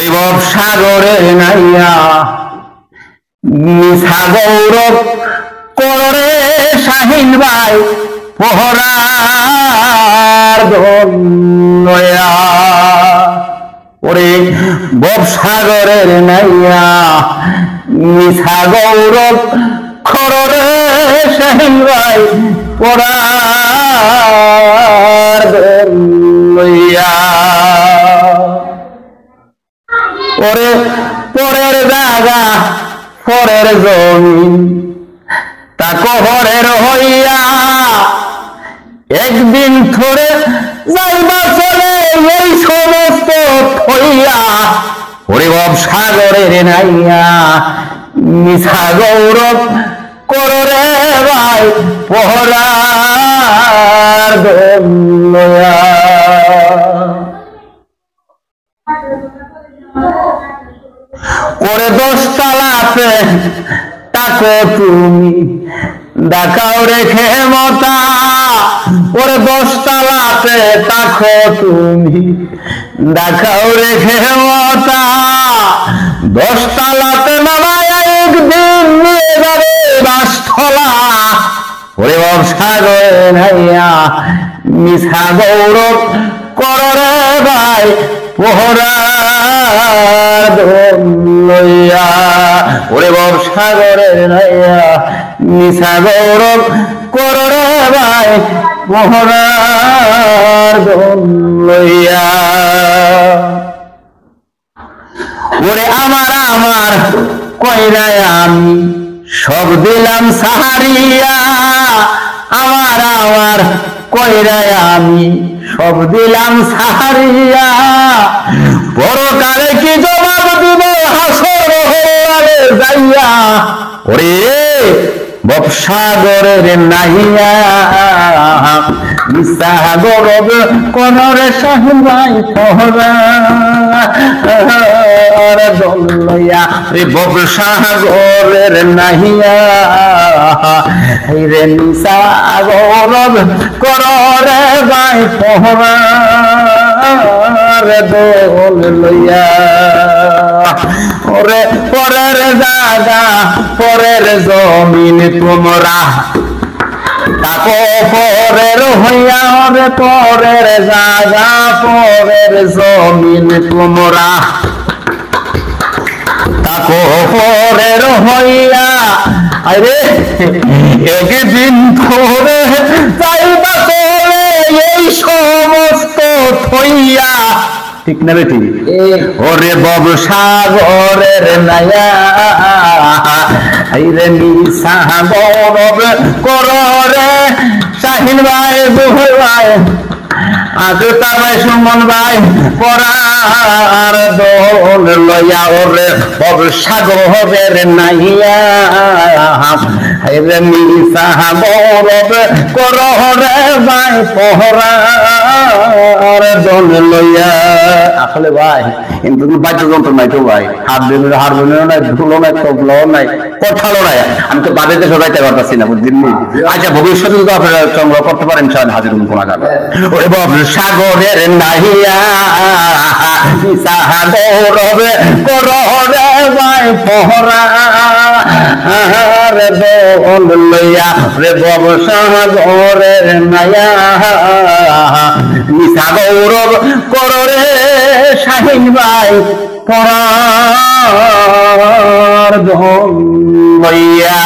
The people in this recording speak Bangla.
বৈভব সাগরে নাইয়া মিছা গৌরব করে শাহিন ভাই পহরার দয়া ওরে ববসাগরের নাইয়া মিছা গৌরব করে শাহিন ভাই পহরার দয়া ওরে পরের জায়গা পরের জমিন তা কবরের হইয়া একদিন ধরে যাইবা চলে এই সমস্ত হইয়া হরিবব সাগরের নাইয়া মিছা গৌরব করে ভাই পহরার দয়া ওরে 10 তলাতে তাকো তুমি দেখাও রেখে মতা ওরে 10 তলাতে তাকো তুমি দেখাও রেখে মতা 10 তলাতে নামায় একদিন নিয়ে যাবে বাসস্থলা ওরে ববসাগরে নাইয়া মিছা গৌরব করে ভাই পহরার দয়া ওরে ববসাগরে নাইয়া মিছা গৌরব করে ভাই পহরার দয়া ওরে আমার কইরায় আমি সব দিলাম সাহারিয়া আমার কইরায় আমি সব দিলাম সাহারিয়া পরকালে কি জবাব দিব হাসর হলে যাইয়া ওরে ববসাগরের নাইয়া মিছা গৌরব করে শাহিন ভাই পহরার দয়া রে ববসাগরের নাইয়া রে মিছা গৌরব করে ভাই পহরার দয়া ওরে পরের জায়গা পরের জমিন তোমরা তাকো পরের হইয়া ওরে পরের জায়গা পরের জমিন তোমরা তাকো পরের হইয়া আরে একদিন ধরে যাইবা চলে এই সমস্ত থইয়া ঠিক না রে ঠিক ওরে ববসাগরের নাইয়া রে মিছা গৌরব করে শাহিন ভাই জোহর ভাই আজতা ভাই সুমন ভাই পরার দোল লইয়া ওরে ববসাগরের নাইয়া রে মিছা গৌরব করে ভাই পহরার দোল লইয়া আসলে ভাই কিন্তু বাদ্যযন্ত্র নাই তো ভাই হারমোনিয়াম নাই ঢোলও নাই তবলাও নাই কথাও নাই আমি তো বাড়িতে সবাইতে পারতেছি না বুঝলেন আচ্ছা ভবিষ্যতে যদি আপনারা সংগ্রহ করতে পারেন চান হাজির কোনা যাবে ওরে ববসাগরের নাইয়া মিছা গৌরব করে ভাই পহরার দোল লইয়া রে ববসাগরের নাইয়া মিছা গৌরব করে শাহিন ভাই পহরার দোল লইয়া